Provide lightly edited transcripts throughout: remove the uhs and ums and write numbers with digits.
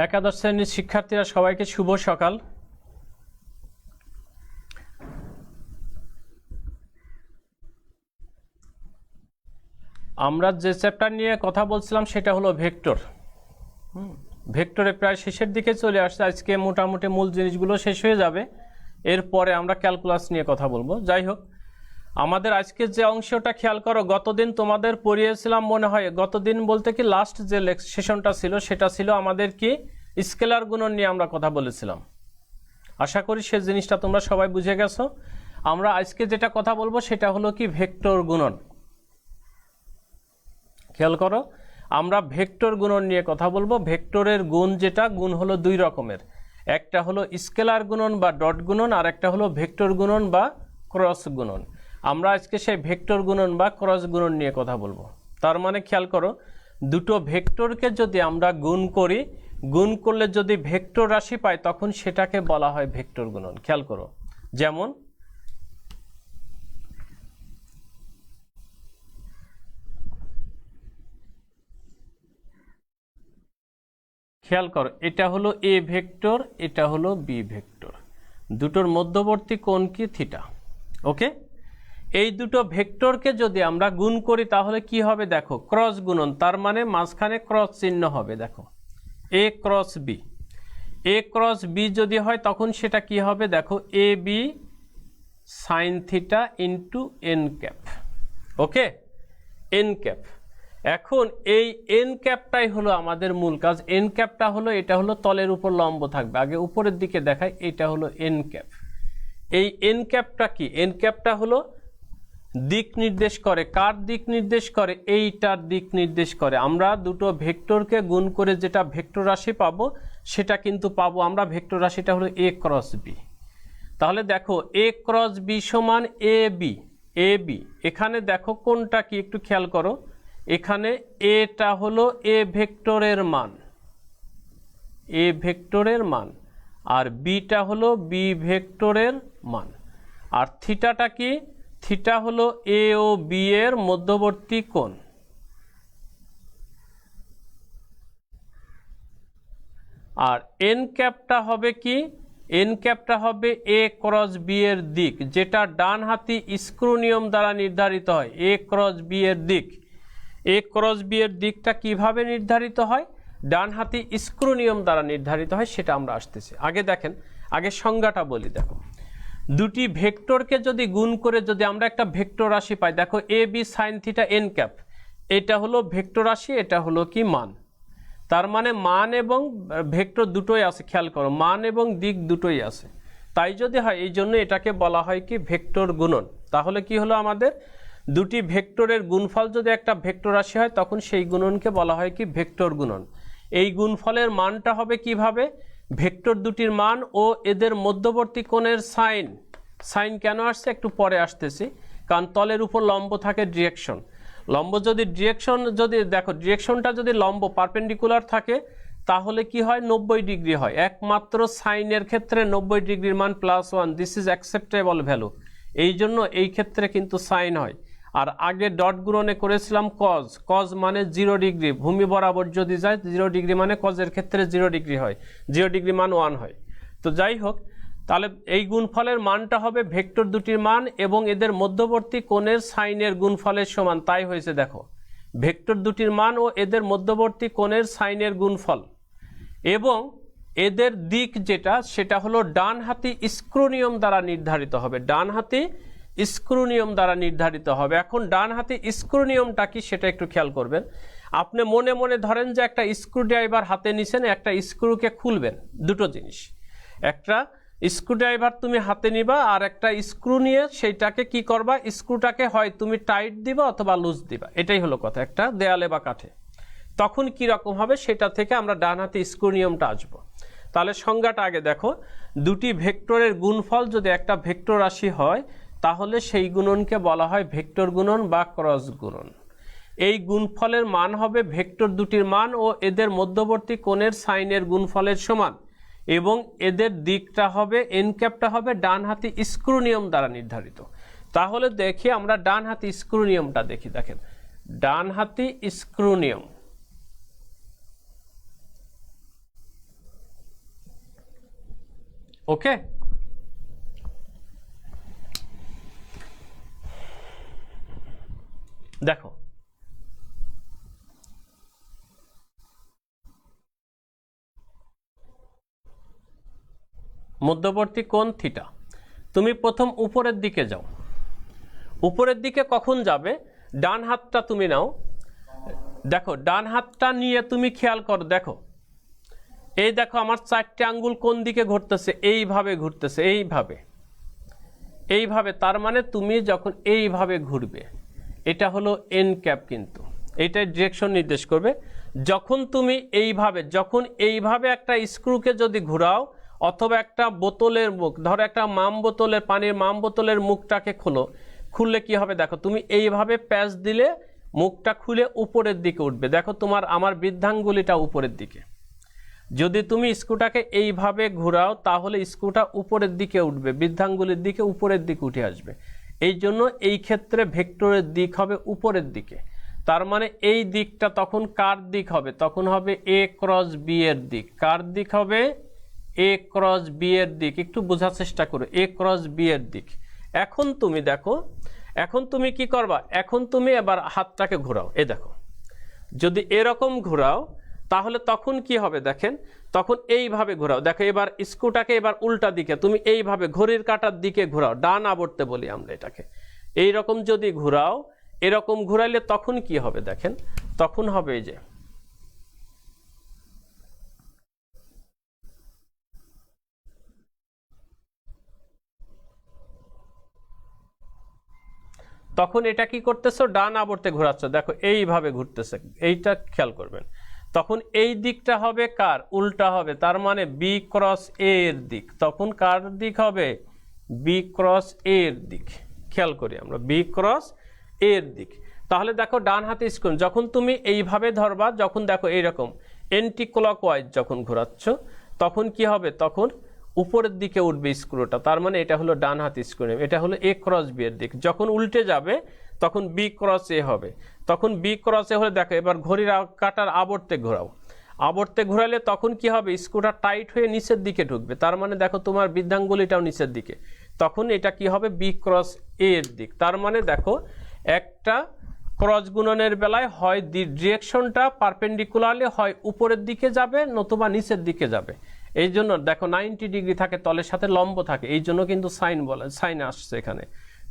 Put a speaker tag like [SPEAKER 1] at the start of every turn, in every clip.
[SPEAKER 1] একাদশ শ্রেণীর শিক্ষার্থীরা সবাইকে শুভ সকাল। আমরা যে চ্যাপ্টার নিয়ে কথা বলছিলাম সেটা হলো ভেক্টর। ভেক্টরে প্রায় শেষের দিকে চলে আসছে, আজকে মোটামুটি মূল জিনিসগুলো শেষ হয়ে যাবে, এরপরে আমরা ক্যালকুলাস নিয়ে কথা বলবো। যাই হোক, আমাদের আজকে যে অংশটা খেয়াল করো, গতদিন তোমাদের পড়িয়েছিলাম মনে হয়, গতদিন বলতে কি লাস্ট যে সেশনটা ছিল সেটা ছিল আমাদের কি স্কেলার গুণন নিয়ে আমরা কথা বলেছিলাম। আশা করি সে জিনিসটা তোমরা সবাই বুঝে গেছো। আমরা আজকে যেটা কথা বলবো সেটা হলো কি ভেক্টর গুণন। খেয়াল করো, আমরা ভেক্টর গুণন নিয়ে কথা বলবো। ভেক্টরের গুণ যেটা, গুণ হলো দুই রকমের, একটা হলো স্কেলার গুণন বা ডট গুণন, আর একটা হলো ভেক্টর গুণন বা ক্রস গুণন। আমরা আজকে সেই ভেক্টর গুণন বা ক্রস গুণন নিয়ে কথা বলবো। তার মানে খেয়াল করো, দুটো ভেক্টরকে যদি আমরা গুণ করি, গুণ করলে যদি ভেক্টর রাশি পাই তখন সেটাকে বলা হয় ভেক্টর গুণন। খেয়াল করো, যেমন খেয়াল করো, এটা হলো এ ভেক্টর, এটা হলো বি ভেক্টর, দুটোর মধ্যবর্তী কোণ কি থিটা। ওকে, এই দুটো ভেক্টরকে যদি আমরা গুণ করি তাহলে কি হবে দেখো, ক্রস গুণন। তার মানে মাঝখানে ক্রস চিহ্ন হবে। দেখো, A cross B, A cross B যদি হয় তখন সেটা কি হবে দেখো, A B sine theta into N cap. Okay, N cap. এখন এই এন ক্যাপটাই হলো আমাদের মূল কাজ। এন ক্যাপটা হলো, এটা হলো তলের উপর লম্ব থাকবে। আগে উপরের দিকে দেখাই, এটা হলো এন ক্যাপ। এই এন ক্যাপটা কি, এন ক্যাপটা হলো দিক নির্দেশ করে। কার দিক নির্দেশ করে? এইটার দিক নির্দেশ করে। আমরা দুটো ভেক্টরকে গুণ করে যেটা ভেক্টর রাশি পাবো সেটা কিন্তু পাবো আমরা, ভেক্টর রাশিটা হলো এ ক্রস বি। তাহলে দেখো, এ ক্রস বি সমান এ বি। এ বি, এখানে দেখো কোনটা কি একটু খেয়াল করো, এখানে এটা হলো এ ভেক্টরের মান, এ ভেক্টরের মান, আর বিটা হলো বি ভেক্টরের মান। আর থিটাটা কি, থিটা হলো এ ও বি এর মধ্যবর্তী কোণ। আর এন ক্যাপটা হবে কি, এন ক্যাপটা হবে এ ক্রস বি এর দিক, যেটা ডান হাতি স্ক্রু নিয়ম দ্বারা নির্ধারিত হয়। এ ক্রস বি এর দিক, এ ক্রস বি এর দিকটা কিভাবে নির্ধারিত হয়? ডান হাতি স্ক্রু নিয়ম দ্বারা নির্ধারিত হয়, সেটা আমরা আসতেছি। আগে দেখেন, আগে সংজ্ঞাটা বলি। দেখো, দুটি ভেক্টরকে যদি গুণ করে যদি আমরা একটা ভেক্টর রাশি পাই, দেখো A B sine theta N cap, এটা হলো ভেক্টর রাশি, এটা হলো কি মান। তার মানে মান এবং ভেক্টর দুটোই আছে। খেয়াল করো, মান এবং দিক দুটোই আছে। তাই যদি হয়, এই জন্য এটাকে বলা হয় কি ভেক্টর গুণন। তাহলে কি হলো, আমাদের দুটি ভেক্টরের গুণফল যদি একটা ভেক্টর রাশি হয় তখন সেই গুণনকে বলা হয় কি ভেক্টর গুণন। এই গুণফলের মানটা হবে কিভাবে, ভেক্টর দুটির মান ও এদের মধ্যবর্তী কোণের সাইন। সাইন কেন আসছে একটু পরে আসতেছি, কারণ তলের উপর লম্ব থাকে ডিরেকশন। লম্ব যদি ডিরেকশন, যদি দেখো ডিরেকশনটা যদি লম্ব পারপেন্ডিকুলার থাকে তাহলে কি হয়, 90 ডিগ্রি হয়। একমাত্র সাইনের ক্ষেত্রে 90 ডিগ্রির মান +1, দিস ইজ অ্যাকসেপ্টেবল ভ্যালু। এই জন্য এই ক্ষেত্রে কিন্তু সাইন হয়। আর আগে ডট গুণনে করেছিলাম কজ, কজ মানে 0 ডিগ্রি, ভূমি বরাবর যদি যায় 0 ডিগ্রি মানে কজের ক্ষেত্রে 0 ডিগ্রি হয়, 0 ডিগ্রি মান 1 হয়। তো যাই হোক, তাহলে এই গুণফলের মানটা হবে ভেক্টর দুটির মান এবং এদের মধ্যবর্তী কোণের সাইনের গুণফলের সমান। তাই হয়েছে, দেখো ভেক্টর দুটির মান ও এদের মধ্যবর্তী কোণের সাইনের গুণফল, এবং এদের দিক যেটা সেটা হলো ডান হাতি স্ক্রু নিয়ম দ্বারা নির্ধারিত হবে। ডান হাতি স্ক্রু নিয়ম দ্বারা নির্ধারিত হবে। এখন ডান হাতি স্ক্রু নিয়মটা কি সেটা একটু খেয়াল করবেন। আপনি মনে মনে ধরেন যে একটা স্ক্রু ড্রাইভার হাতে নিছেন, একটা স্ক্রুকে খুলবেন। দুটো জিনিস, একটা স্ক্রু ড্রাইভার তুমি হাতে নিবা, আর একটা স্ক্রু নিয়ে সেইটাকে কি করবা, স্ক্রুটাকে হয় তুমি টাইট দিবা অথবা লুজ দিবা। এটাই হলো কথা, একটা দেয়ালে বা কাঠে। তখন কি রকম হবে সেটা থেকে আমরা ডান হাতে স্ক্রু নিয়মটা আসবো। তাহলে সংজ্ঞাটা আগে দেখো, দুটি ভেক্টরের গুণফল যদি একটা ভেক্টর রাশি হয় তাহলে সেই গুণনকে বলা হয় ভেক্টর গুণন বা ক্রস গুণন। এই গুণফলের মান হবে ভেক্টর দুটির মান ও এদের মধ্যবর্তী কোণের সাইনের গুণফলের সমান, এবং এদের দিকটা হবে, এন ক্যাপটা হবে ডান হাতি স্ক্রু নিয়ম দ্বারা নির্ধারিত। তাহলে দেখি আমরা ডান হাতি স্ক্রু নিয়মটা দেখি। দেখেন, ডান হাতি স্ক্রু নিয়ম, ওকে, দেখো মধ্যবর্তী কোণ থিটা। তুমি প্রথম উপরের দিকে যাও, উপরের দিকে কখন যাবে, ডান হাতটা তুমি নাও, দেখো ডান হাতটা নিয়ে তুমি খেয়াল করো, দেখো এই দেখো আমার 4টে আঙ্গুল কোন দিকে ঘুরতেছে, এইভাবে ঘুরতেছে, এইভাবে এইভাবে, তার মানে তুমি যখন এইভাবে ঘুরবে এটা হলো এন ক্যাপ, কিন্তু এইটাই ডিরেকশন নির্দেশ করবে। যখন তুমি এইভাবে একটা স্ক্রুকে যদি ঘোরাও, অথবা একটা বোতলের মুখ, ধরো একটা পানির মাম বোতলের মুখটাকে খুললে কি হবে, দেখো তুমি এইভাবে প্যাচ দিলে মুখটা খুলে উপরের দিকে উঠবে। দেখো আমার বৃদ্ধাঙ্গুলিটা উপরের দিকে, যদি তুমি স্ক্রুটাকে এইভাবে ঘোরাও তাহলে স্ক্রুটা উপরের দিকে উঠবে, বৃদ্ধাঙ্গুলির দিকে উপরের দিকে উঠে আসবে। এই জন্য এই ক্ষেত্রে ভেক্টরের দিক হবে উপরের দিকে। তার মানে এই দিকটা তখন কার দিক হবে, তখন হবে এ ক্রস বি এর দিক। কার দিক হবে, এ ক্রস বি এর দিক। একটু বোঝার চেষ্টা করো, এ ক্রস বি এর দিক। এখন তুমি দেখো, এখন তুমি কি করবা, এখন তুমি এবার হাতটাকে ঘোরাও, এ দেখো যদি এরকম ঘোরাও তাহলে তখন কি হবে, দেখেন তখন এইভাবে ঘোরাও, দেখো এবার স্ক্রুটাকে এবার উল্টা দিকে তুমি এইভাবে ঘড়ির কাঁটার দিকে ঘোরাও, ডান আবর্তে বলি আমরা এটাকে। এইরকম যদি ঘোরাও, এরকম ঘোরাইলে তখন কি হবে, দেখেন তখন হবে এই যে তখন এটা কি করতেছো, ডান আবর্তে ঘোরাচ্ছ, দেখো এইভাবে ঘুরতেছে, এইটা খেয়াল করবেন। তখন এই দিকটা হবে কার, উল্টা হবে, তার মানে বি ক্রস এ এর দিক। তখন কার দিক হবে, বি ক্রস এ এর দিক। খেয়াল করি আমরা, বি ক্রস এ এর দিক। তাহলে দেখো ডান হাতে স্ক্রু যখন তুমি এইভাবে ধরবা, যখন দেখো এইরকম এন্টি ক্লকওয়াইজ যখন ঘোরাচ্ছ তখন কি হবে, তখন উপরের দিকে উঠবে স্ক্রুটা, তার মানে এটা হলো ডান হাত স্ক্রু, এটা হলো এ ক্রস বি এর দিক। যখন উল্টে যাবে তখন বি ক্রস এ হবে, তখন বি ক্রস এ হলে দেখো এবার ঘড়ির কাঁটার আবর্তে ঘোরাও, আবর্তে ঘোরালে তখন কি হবে, স্ক্রুটা টাইট হয়ে নিচের দিকে ঢুকবে, তার মানে দেখো তোমার বৃদ্ধাঙ্গুলিটাও নিচের দিকে, তখন এটা কি হবে, বি ক্রস এ এর দিক। তার মানে দেখো একটা ক্রস গুণনের বেলায় হয় ডিরেকশনটা পারপেন্ডিকুলারলি হয় উপরের দিকে যাবে নতুবা নিচের দিকে যাবে। এই জন্য দেখো 90 ডিগ্রি থাকে, তলের সাথে লম্ব থাকে, এই জন্য কিন্তু সাইন আসছে এখানে।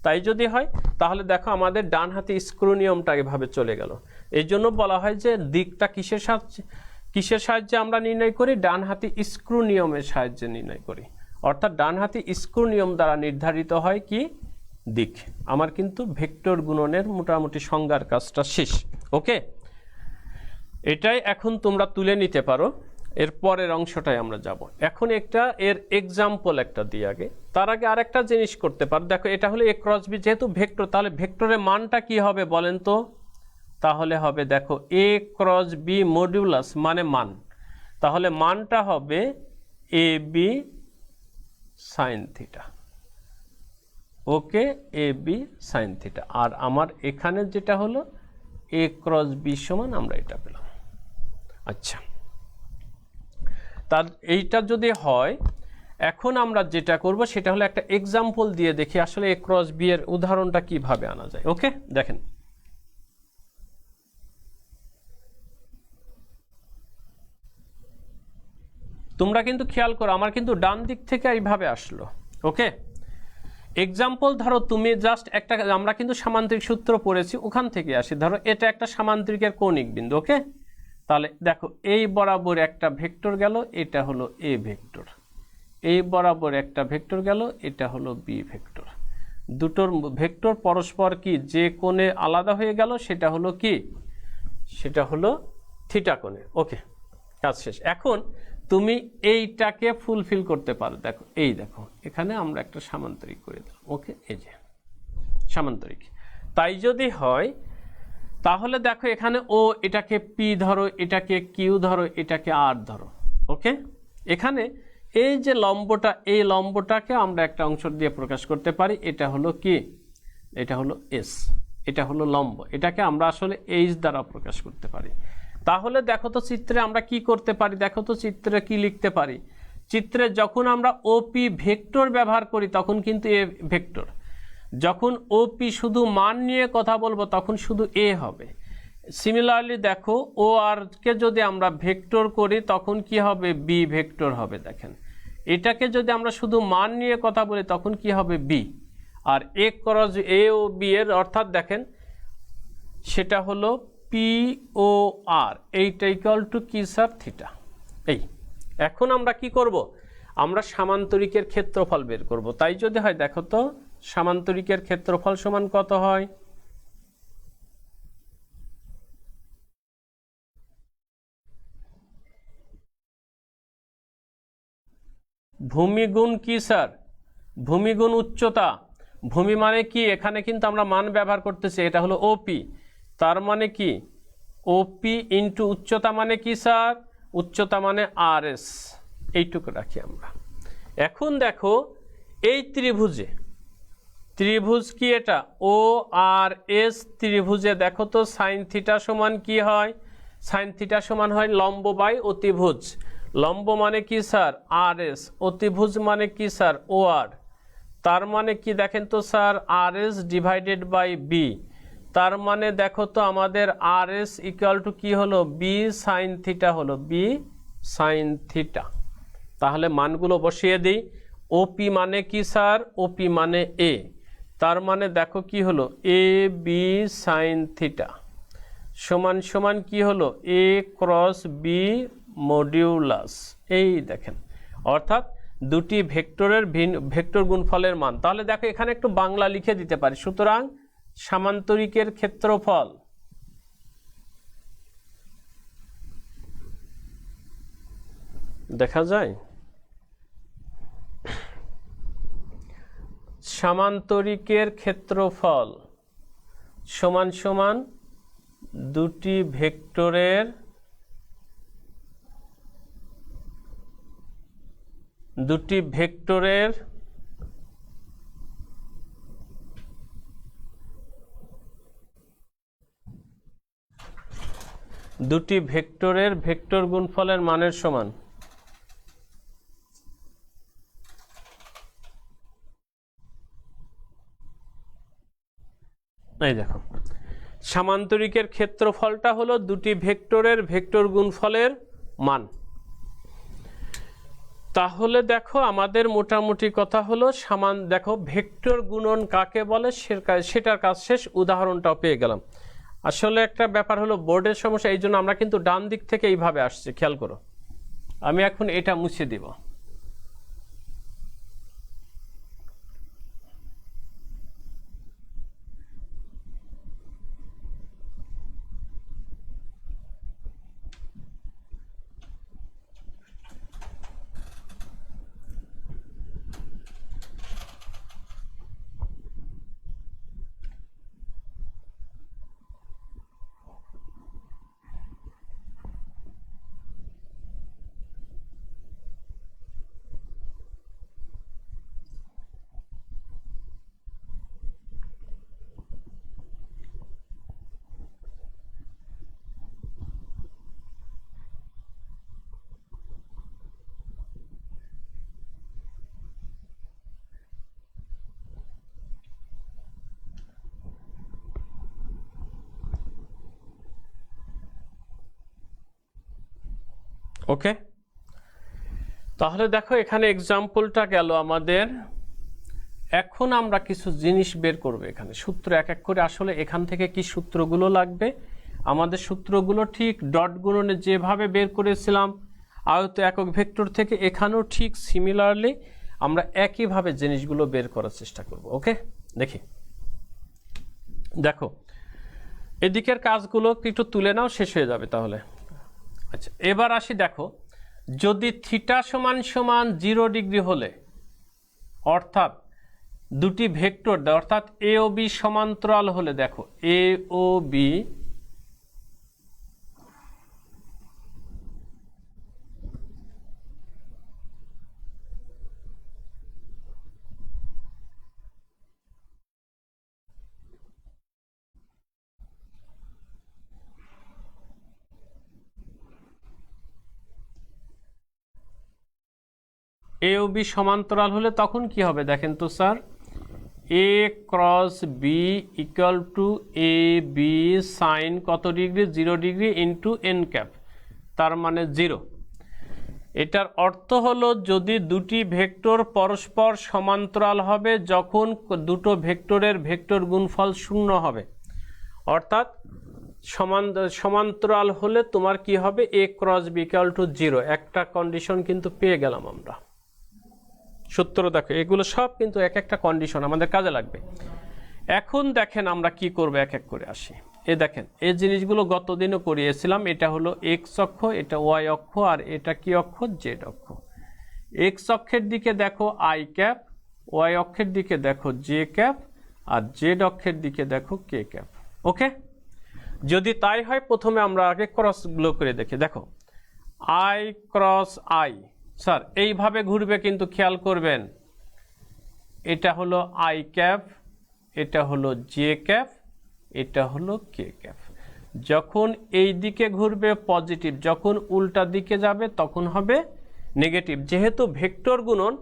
[SPEAKER 1] তাই যদি হয় তাহলে দেখো আমাদের ডান হাতে স্ক্রু নিয়মটা এভাবে চলে গেল। এই জন্য বলা হয় যে দিকটা কিসের সাহায্যে আমরা নির্ণয় করি, ডান হাতে স্ক্রু নিয়মের সাহায্যে নির্ণয় করি। অর্থাৎ ডান হাতে স্ক্রু নিয়ম দ্বারা নির্ধারিত হয় কি দিক। আমার কিন্তু ভেক্টর গুণনের মোটামুটি সংজ্ঞার কাজটা শেষ। ওকে, এটাই এখন তোমরা তুলে নিতে পারো। এর পরের অংশটাই আমরা যাব। এখন এর এক্সাম্পল একটা দিয়ে আগে, তার আগে আরেকটা জিনিস করতে পারো। দেখো এটা হলো এ ক্রস বি, যেহেতু ভেক্টর তাহলে ভেক্টরের মানটা কি হবে বলেন তো, তাহলে হবে দেখো এ ক্রস বি মডিউলাস মানে মান, তাহলে মানটা হবে এ বি সাইন থিটা। ওকে, এ বি সাইন থিটা। আর আমার এখানে যেটা হলো এ ক্রস বি সমান আমরা এটা পেলাম। আচ্ছা, তার এইটা যদি হয়, এখন আমরা যেটা করব সেটা হলো একটা এক্সাম্পল দিয়ে দেখি আসলে এ ক্রস বি এর উদাহরণটা কিভাবে আনা যায়। ওকে, দেখেন তোমরা কিন্তু খেয়াল করো, আমার কিন্তু ডান দিক থেকে এইভাবে আসলো। ওকে, এক্সাম্পল ধরো তুমি জাস্ট একটা, আমরা কিন্তু সামান্তরিক সূত্র পড়েছি ওখান থেকে আসি, ধরো এটা একটা সামান্তরিকের কৌণিক বিন্দু। ওকে, তাহলে দেখো এই বরাবর একটা ভেক্টর গেল, এটা হলো এ ভেক্টর, এই বরাবর একটা ভেক্টর গেল, এটা হলো বি ভেক্টর। দুটোর ভেক্টর পরস্পর কি যে কোণে আলাদা হয়ে গেল সেটা হলো কি, সেটা হলো থিটা কোণে। ওকে, কাজ শেষ। এখন তুমি এইটাকে ফুলফিল করতে পারো। দেখো এই দেখো এখানে আমরা একটা সামান্তরিক করে দিলাম। ওকে, এই যে সামান্তরিক। তাই যদি হয় তাহলে দেখো এখানে ও এটাকে পি ধরো, এটাকে কিউ ধরো, এটাকে আর ধরো। ওকে, এখানে এই যে লম্বটা, এই লম্বটাকে আমরা একটা অংশ দিয়ে প্রকাশ করতে পারি। এটা হলো কি, এটা হলো এস, এটা হলো লম্ব, এটাকে আমরা আসলে এইচ দ্বারা প্রকাশ করতে পারি। তাহলে দেখো তো চিত্রে আমরা কি করতে পারি, দেখো তো চিত্রে কি লিখতে পারি, চিত্রে যখন আমরা ওপি ভেক্টর ব্যবহার করি তখন কিন্তু এ ভেক্টর, যখন ওপি শুধু মান নিয়ে কথা বলবো তখন শুধু এ হবে। সিমিলারলি দেখো ও আর কে যদি আমরা ভেক্টর করি তখন কি হবে, বি ভেক্টর হবে। দেখেন এটাকে যদি আমরা শুধু মান নিয়ে কথা বলি তখন কি হবে, বি। আর এ ক্রস এ ও বি এর অর্থাৎ দেখেন সেটা হলো পি ও আর, এইটা ইকুয়াল টু কি স্যার, থিটা। এই এখন আমরা কি করব, আমরা সামান্তরিকের ক্ষেত্রফল বের করব। তাই যদি হয় দেখো তো সামান্তরিকের ক্ষেত্রফল সমান কত হয়, ভূমি গুণ কি স্যার, ভূমি গুণ উচ্চতা। ভূমি মানে কি, এখানে কিন্তু আমরা মান ব্যবহার করতেছি, এটা হলো ওপি, তার মানে কি ওপি ইন্টু উচ্চতা মানে কি স্যার, উচ্চতা মানে আর এস, এইটুকু রাখি আমরা। এখন দেখো এই ত্রিভুজে, ত্রিভুজ কি এটা ও আর এস ত্রিভুজে দেখো তো সাইন থিটা সমান কি হয়, সাইন থিটা সমান হয় লম্ব বাই অতিভুজ। লম্ব মানে কি স্যার আর এস, অতিভুজ মানে কি স্যার ও আর, তার মানে কি দেখেন তো স্যার আর এস ডিভাইডেড বাই বি, তার মানে দেখো তো আমাদের আর এস ইকুয়াল টু কি হলো, বি সাইন থিটা হলো, বি সাইন থিটা। তাহলে মানগুলো বসিয়ে দিই। ওপি মানে কি স্যার, ওপি মানে এ, তার মানে দেখো কি হলো এ বি সাইন থিটা সমান সমান কি হলো এ ক্রস বি মডিউলাস। এই দেখেন অর্থাৎ দুটি ভেক্টরের ভেক্টর গুণফলের মান। তাহলে দেখো এখানে একটু বাংলা লিখে দিতে পারি, সুতরাং সামান্তরিকের ক্ষেত্রফল দেখা যায়, সামান্তরিকের ক্ষেত্রফল সমান সমান দুটি ভেক্টরের ভেক্টর গুণফলের মানের সমান। এই দেখো সামান্তরিকের ক্ষেত্রফলটা হলো দুটি ভেক্টরের ভেক্টর গুণফলের মান। তাহলে দেখো আমাদের মোটামুটি কথা হলো দেখো ভেক্টর গুণন কাকে বলে সেটার কাজ শেষ, উদাহরণটাও পেয়ে গেলাম। আসলে একটা ব্যাপার হলো বোর্ডের সমস্যা, এই জন্য আমরা কিন্তু ডান দিক থেকে এইভাবে আসছি, খেয়াল করো। আমি এখন এটা মুছে দিব। ওকে, তাহলে দেখো এখানে এক্সাম্পলটা গেল আমাদের। এখন আমরা কিছু জিনিস বের করব, এখানে সূত্র এক এক করে। আসলে এখান থেকে কি সূত্রগুলো লাগবে, আমাদের সূত্রগুলো ঠিক ডট গুণনে যেভাবে বের করেছিলাম আয়ত একক ভেক্টর থেকে, এখানেও ঠিক সিমিলারলি আমরা একইভাবে জিনিসগুলো বের করার চেষ্টা করব। ওকে, দেখি দেখো এদিকের কাজগুলো একটু তুলে নাও, শেষ হয়ে যাবে তাহলে। আচ্ছা এবার আসি, দেখো যদি থিটা সমান সমান 0 ডিগ্রি হলে, অর্থাৎ দুটি ভেক্টর অর্থাৎ এ ও বি সমান্তরাল হলে, দেখো এ ও বি এ ও বি সমান্তরাল হলে তখন কি হবে দেখেন তো sir, A cross B equal to A B sine কত degree, 0 degree into N cap, তার মানে 0। এটার অর্থ হলো যদি দুটি ভেক্টর পরস্পর সমান্তরাল হবে যখন দুটো ভেক্টরের ভেক্টর গুণফল 0 হবে, অর্থাৎ সমান্তরাল হলে তোমার কি হবে, এ ক্রস বি ইকুয়াল টু 0। একটা কন্ডিশন কিন্তু পেয়ে গেলাম আমরা। সূত্র দেখো, এগুলো সব কিন্তু এক একটা কন্ডিশন আমাদের কাজে লাগবে। এখন দেখেন আমরা কি করব, এক এক করে আসি। দেখেন এই জিনিসগুলো গত দিনও করিয়েছিলাম। এটা হলো এক্স অক্ষ, এটা ওয়াই অক্ষ, আর এটা কি অক্ষ, জেড অক্ষ। এক্স অক্ষের দিকে দেখো আই ক্যাপ, ওয়াই অক্ষের দিকে দেখো জে ক্যাপ, আর জেড অক্ষের দিকে দেখো কে ক্যাপ। ওকে, যদি তাই হয় প্রথমে আমরা আগে ক্রসগুলো করে দেখি। দেখো আই ক্রস আই, স্যার এইভাবে ঘুরবে কিন্তু খেয়াল করবেন, এটা হলো আই ক্যাপ, এটা হলো জে ক্যাপ, এটা হলো কে ক্যাপ। যখন এই দিকে ঘুরবে পজিটিভ, যখন উল্টা দিকে যাবে তখন হবে নেগেটিভ। যেহেতু ভেক্টর গুণন,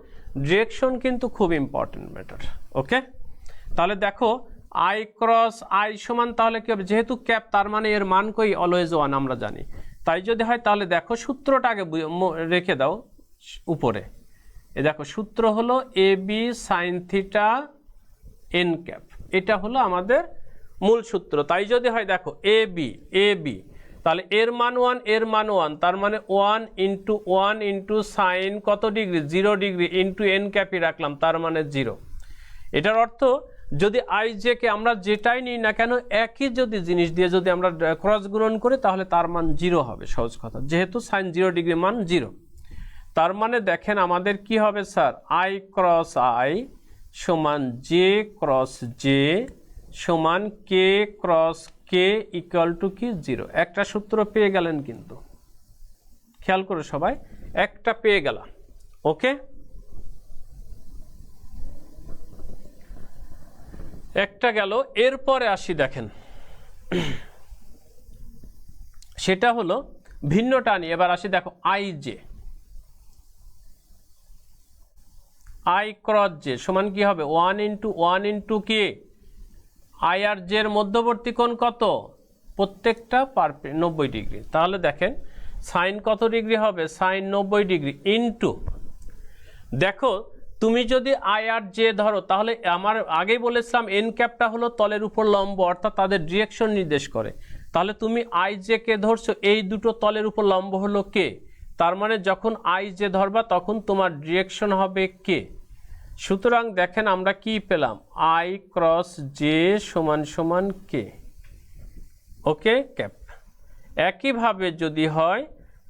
[SPEAKER 1] ডিরেকশন কিন্তু খুব ইম্পর্টেন্ট ম্যাটার। ওকে, তাহলে দেখো আই ক্রস আই সমান তাহলে কি হবে, যেহেতু ক্যাপ তার মানে এর মান কই, অলওয়েজ 1 আমরা জানি। তাই যদি হয় তাহলে দেখো সূত্রটা আগে রেখে দাও উপরে। দেখো সূত্র হলো A B sine theta N cap, এটা হলো আমাদের মূল সূত্র। তাই যদি হয় দেখো এ বি, তাহলে এর মান 1, এর মান 1, তার মানে 1 ইন্টু সাইন কত ডিগ্রি, 0 ডিগ্রি ইন্টু এন ক্যাপই রাখলাম, তার মানে 0। এটার অর্থ যদি আই জে কে আমরা যেটাই নিই না কেন, একই যদি জিনিস দিয়ে যদি আমরা ক্রস গুণন করি তাহলে তার মান 0 হবে। সহজ কথা, যেহেতু সাইন 0 ডিগ্রি মান 0, তার মানে দেখেন আমাদের কি হবে স্যার, আই ক্রস আই সমান জে ক্রস জে সমান K cross K equal to কি 0। একটা সূত্র পেয়ে গেলেন কিন্তু, খেয়াল করে সবাই, একটা পেয়ে গেলাম। ওকে, একটা গেল। এরপরে আসি দেখেন, সেটা হলো ভিন্নটা নিয়ে। এবার আসি দেখো I J, I cross J সমান কি হবে, 1 ইন্টু কে, আই আর জে এর মধ্যবর্তী কোণ কত, প্রত্যেকটা 90 ডিগ্রি। তাহলে দেখেন সাইন কত ডিগ্রি হবে, সাইন 90 ডিগ্রি ইন্টু, দেখো তুমি যদি আই আর জে ধরো, তাহলে আমার আগেই বলেছিলাম এন ক্যাপটা হলো তলের উপর লম্ব, অর্থাৎ তাদের ডিরেকশন নির্দেশ করে। তাহলে তুমি আই জে কে ধরছো, এই দুটো তলের উপর লম্ব হলো কে, তার মানে যখন আই জে ধরবা তখন তোমার ডিরেকশন হবে কে। সুতরাং দেখেন আমরা কি পেলাম, আই ক্রস জে সমান সমান কে। ওকে ক্যাপ। একইভাবে যদি হয়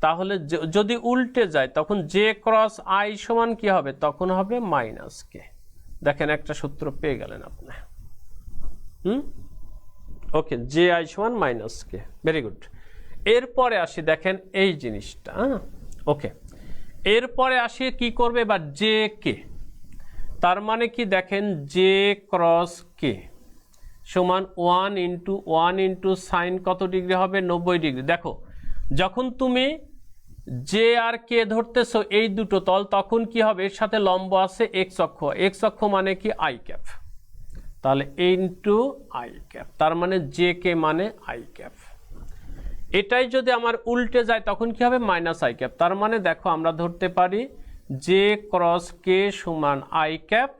[SPEAKER 1] তাহলে যদি উল্টে যায় তখন জে ক্রস আই সমান কি হবে, তখন হবে মাইনাস কে। দেখেন একটা সূত্র পেয়ে গেলেন আপনি। ওকে, জে আই সমান মাইনাস কে, ভেরি গুড। এরপরে আসি দেখেন এই জিনিসটা। ওকে, এরপরে আসি কি করবে এবার, জে কে, তার মানে কি দেখেন জে ক্রস কে সমান 1 ইন্টু সাইন কত ডিগ্রি হবে, 90 ডিগ্রি। দেখো যখন তুমি জে আর কে ধরতেছো এই দুটো তল, তখন কি হবে, এর সাথে লম্ব আছে এক্স অক্ষ, এক্স অক্ষ মানে কি আই ক্যাপ, তাহলে ইন্টু আই ক্যাপ, তার মানে জে কে মানে আই ক্যাপ। এটাই যদি আমার উল্টে যায় তখন কি হবে, মাইনাস আই ক্যাপ। তার মানে দেখো আমরা ধরতে পারি জে ক্রস কে সমান আই ক্যাপ,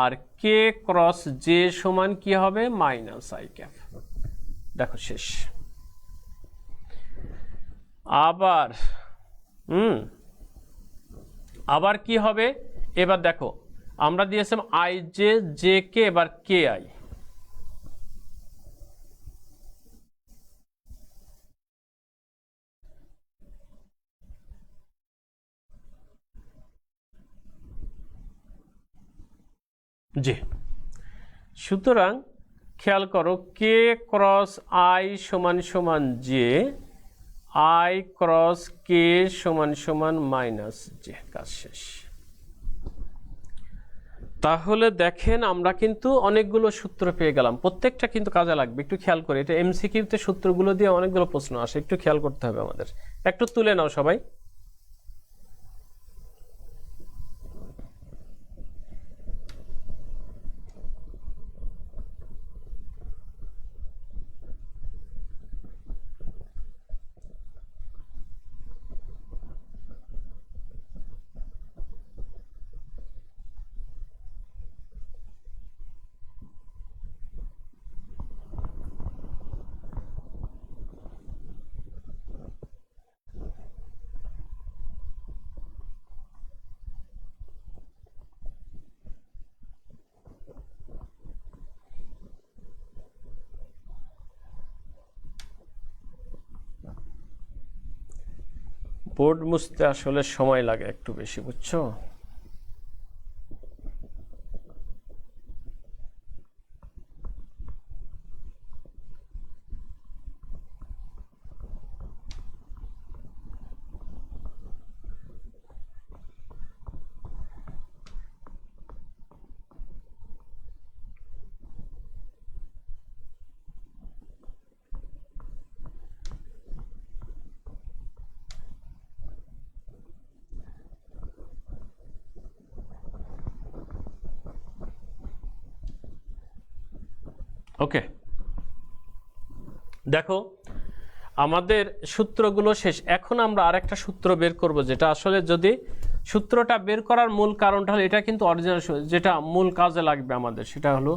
[SPEAKER 1] আর কে ক্রস জে সমান কি হবে, মাইনাস আই ক্যাপ। দেখো শেষ। আবার কি হবে, এবার দেখো আমরা দিয়েছিলাম আই জে, জে কে, এবার কে আই। জি, সুতরাং খেয়াল করো কে ক্রস আই সমান সমান জে, আই ক্রস কে সমান সমান মাইনাস জে, কাজ শেষ। তাহলে দেখেন আমরা কিন্তু অনেকগুলো সূত্র পেয়ে গেলাম, প্রত্যেকটা কিন্তু কাজে লাগবে। একটু খেয়াল করে, এটা এমসিকিউতে সূত্রগুলো দিয়ে অনেকগুলো প্রশ্ন আসে, একটু খেয়াল করতে হবে আমাদের। একটু তুলে নাও সবাই। বোর্ড মুছতে আসলে সময় লাগে একটু বেশি, বুঝছো? ওকে, দেখো আমাদের সূত্রগুলো শেষ। এখন আমরা আরেকটা সূত্র বের করব, যেটা আসলে যদি সূত্রটা বের করার মূল কারণটা হলো, এটা কিন্তু অরিজিনাল যেটা মূল কাজে লাগবে আমাদের, সেটা হলো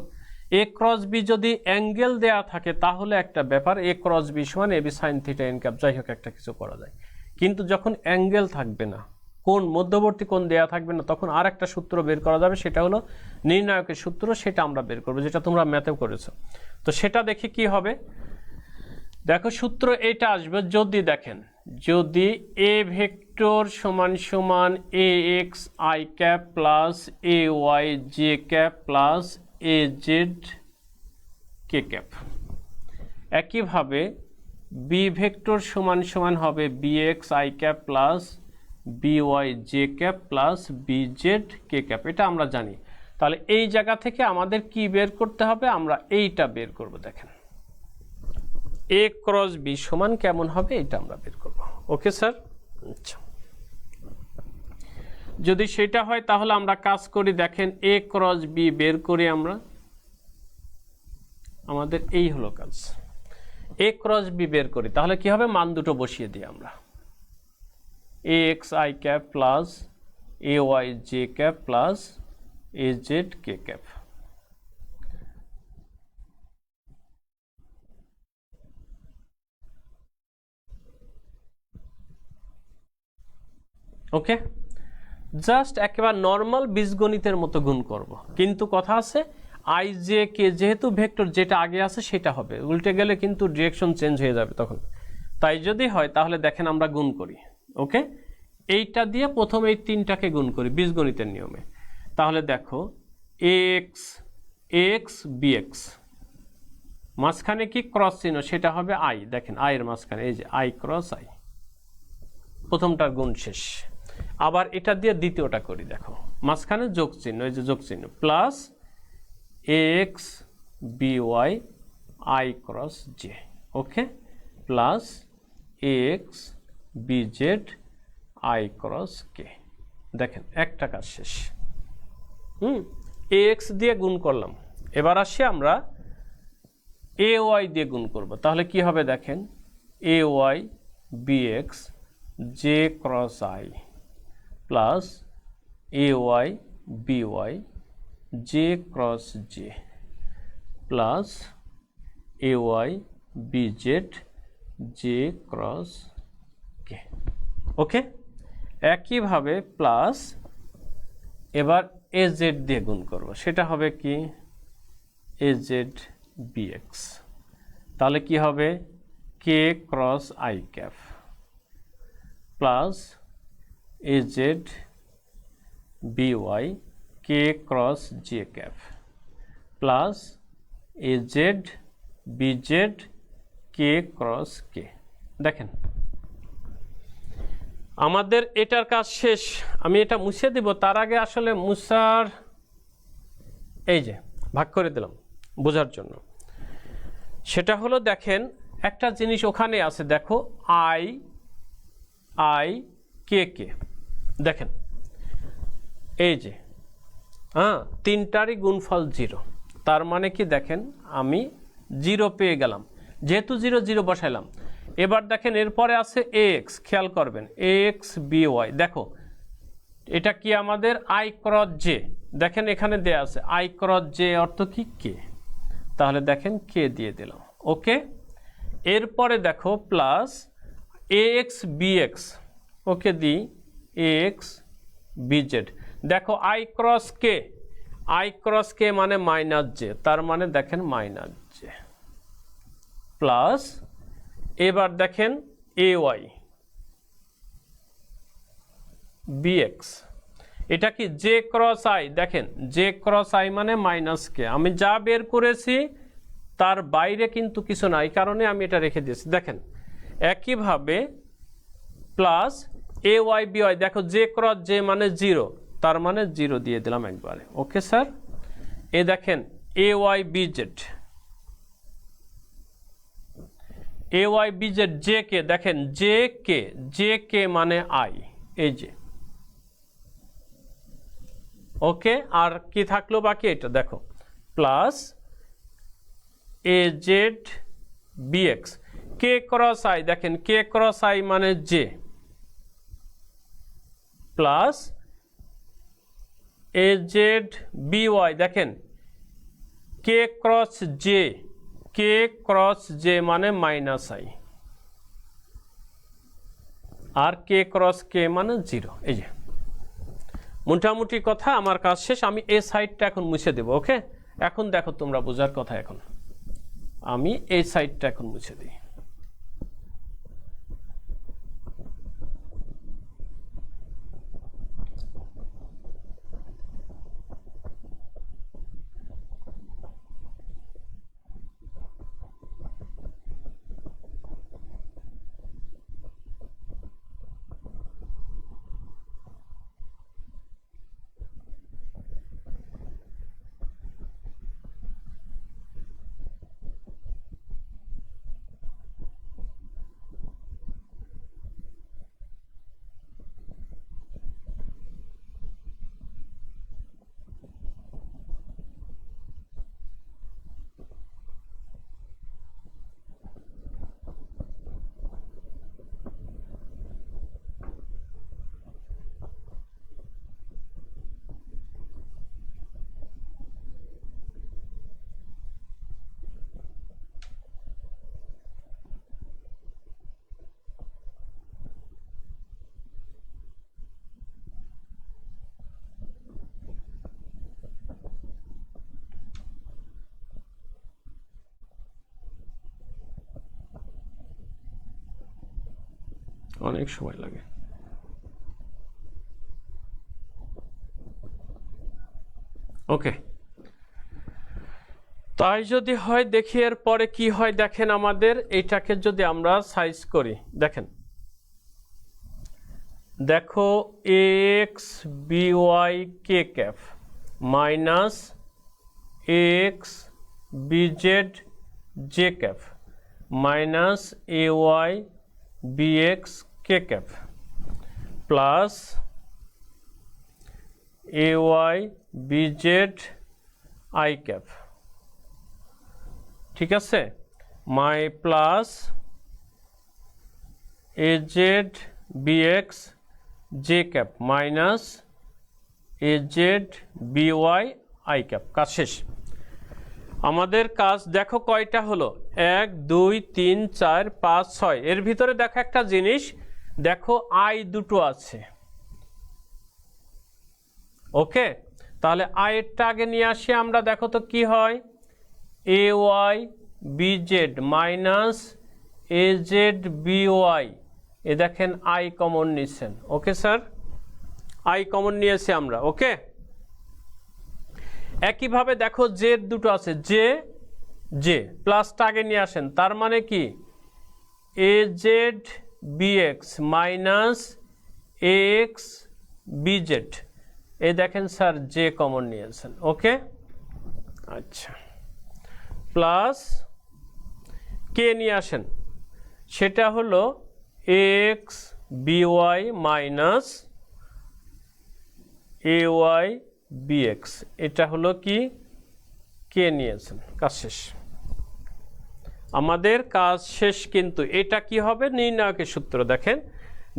[SPEAKER 1] এ ক্রস বি যদি অ্যাঙ্গেল দেয়া থাকে তাহলে একটা ব্যাপার, এ ক্রস বি সমান A B sine theta N cap, যাই হোক একটা কিছু করা যায়। কিন্তু যখন অ্যাঙ্গেল থাকবে না, কোন মধ্যবর্তী কোণ দেয়া থাকবে না, তখন আর একটা সূত্র বের করা যাবে, সেটা হলো নির্ণায়কের সূত্র। সেটা আমরা বের করবো, যেটা তোমরা ম্যাথেও করেছো। তো সেটা দেখি কি হবে। দেখো সূত্র এটা আসবে যদি দেখেন, যদি এ ভেক্টর সমান সমান A X I cap plus A Y J cap plus A Z K cap, একইভাবে বি ভেক্টর সমান সমান হবে B X I cap plus B Y J cap plus B Z K cap. এটা আমরা জানি। তাহলে এই জায়গা থেকে আমাদের কি বের করতে হবে, আমরা এইটা বের করব। দেখেন এ ক্রস বি সমান কেমন হবে, এটা আমরা বের করব। Okay sir? আচ্ছা, যদি সেটা হয় তাহলে আমরা কাজ করি। দেখেন এ ক্রস বি বের করি আমরা, আমাদের এই হলো কাজ। এ ক্রস বি বের করি, তাহলে কি হবে, মান দুটো বসিয়ে দিই আমরা, A X I cap plus A Y J cap plus A Z K cap. Okay, just একেবারে নর্মাল বীজগণিতের মতো গুণ করব, কিন্তু কথা আছে আই জে কে যেহেতু ভেক্টর, যেটা আগে আছে সেটা হবে, উল্টে গেলে কিন্তু ডিরেকশন চেঞ্জ হয়ে যাবে তখন। তাই যদি হয় তাহলে দেখেন আমরা গুণ করি। ওকে, এইটা দিয়ে প্রথমে এই তিনটাকে গুণ করি বীজগণিতের নিয়মে। তাহলে দেখো এক্স এক্স বি এক্স, মাঝখানে কি ক্রস চিহ্ন, সেটা হবে আই। দেখেন আই এর মাঝখানে এই যে আই ক্রস আই, প্রথমটার গুণ শেষ। আবার এটা দিয়ে দ্বিতীয়টা করি, দেখো মাঝখানে যোগ চিহ্ন, এই যে যোগ চিহ্ন, plus X B Y I cross J. Okay, plus X B Z I cross K. দেখেন একটা কাজ শেষ। এক্স দিয়ে গুণ করলাম। এবার আসি আমরা এ ওয়াই দিয়ে গুণ করব। তাহলে কি হবে, দেখেন A Y B X J cross I plus A Y B Y J cross J plus A Y B Z J cross K. Okay, একইভাবে প্লাস এবার এ জেড দিয়ে গুণ করব, সেটা হবে কি এ জেড বি এক্স। তাহলে কি হবে K cross I cap plus A Z B Y K cross J cap plus A Z B Z K cross K. দেখেন আমাদের এটার কাজ শেষ। আমি এটা মুছে দিব, তার আগে আসলে মুছার এই যে ভাগ করে দিলাম বোঝার জন্য। সেটা হলো দেখেন একটা জিনিস ওখানে আছে, দেখো আই আই কে কে। দেখেন এই যে তিনটারই গুণফল 0, তার মানে কি দেখেন আমি 0 পেয়ে গেলাম, যেহেতু 0 0 বসাইলাম। এবার দেখেন এরপরে আছে এক্স, খেয়াল করবেন এক্স বি ওয়াই। দেখো এটা কি আমাদের আই ক্রস জে, দেখেন এখানে দেয়া আছে আই ক্রস জে অর্থ কি কে, তাহলে দেখেন কে দিয়ে দিলাম। ওকে, এরপরে দেখো প্লাস এক্স বি এক্স, ওকে দিই এক্স বি জেড। দেখো I cross K, I cross K মানে মাইনাস জে, তার মানে দেখেন মাইনাস জে প্লাস এবার দেখেন এ ওয়াই, বিএক্স, এটা কি জে ক্রস আই, দেখেন জে ক্রস আই মানে মাইনাস কে, আমি যা বের করেছি তার বাইরে কিন্তু কিছু না, এই কারণে আমি এটা রেখে দিয়েছি। দেখেন একইভাবে plus A Y B Y, দেখো জে ক্রস জে মানে 0, তার মানে 0 দিয়ে দিলাম একবারে। ওকে স্যার, এ দেখেন A Y B Z, A Y B Z J K, দেখেন জে কে মানে আই, এই যে। ওকে, আর কি থাকলো বাকি, এটা দেখো plus A Z B X K cross I, দেখেন কে ক্রস আই মানে J, plus A Z B Y, দেখেন কে ক্রস জে মানে মাইনাস আই, আর কে ক্রস কে মানে 0। এই যে মোটামুটি কথা আমার কাজ শেষ, আমি এই সাইডটা এখন মুছে দেব। ওকে, এখন দেখো তোমরা বোঝার কথা, এখন আমি এই সাইডটা এখন মুছে দিই। অনেক সময় লাগে। ওকে, তাই যদি হয় দেখি এর পরে কি হয়। দেখেন আমাদের এইটাকে যদি আমরা সাইজ করি, দেখেন দেখো X B Y K cap minus X B Z J cap minus A Y B X K cap plus A Y B Z I cap, ঠিক আছে, মাই plus A Z B X J cap minus A Z B Y I cap. কাজ শেষ। আমাদের কাজ দেখো কয়টা হলো, 1 2 3 4 5 6, এর ভিতরে দেখো একটা জিনিস, দেখো আই দুটো আছে। ওকে, তাহলে আই এরটা আগে নিয়ে আসি আমরা, দেখো তো কি হয়, A Y B Z minus A Z B Y, এ দেখেন আই কমন নিচ্ছেন। ওকে স্যার, আই কমন নিয়েছি আমরা। ওকে, একইভাবে দেখো জেড দুটো আছে, জে প্লাসটা আগে নিয়ে আসেন, তার মানে কি A Z B X minus A X B Z, এই দেখেন স্যার জে কমন নিয়েছেন। ওকে, আচ্ছা, প্লাস কে নিয়ে আসেন, সেটা হলো x B Y minus A Y B x, এটা হলো কি কে নিয়েছেন। কাজ শেষ, আমাদের কাজ শেষ। কিন্তু এটা কি হবে, নির্ণায়কের সূত্র। দেখেন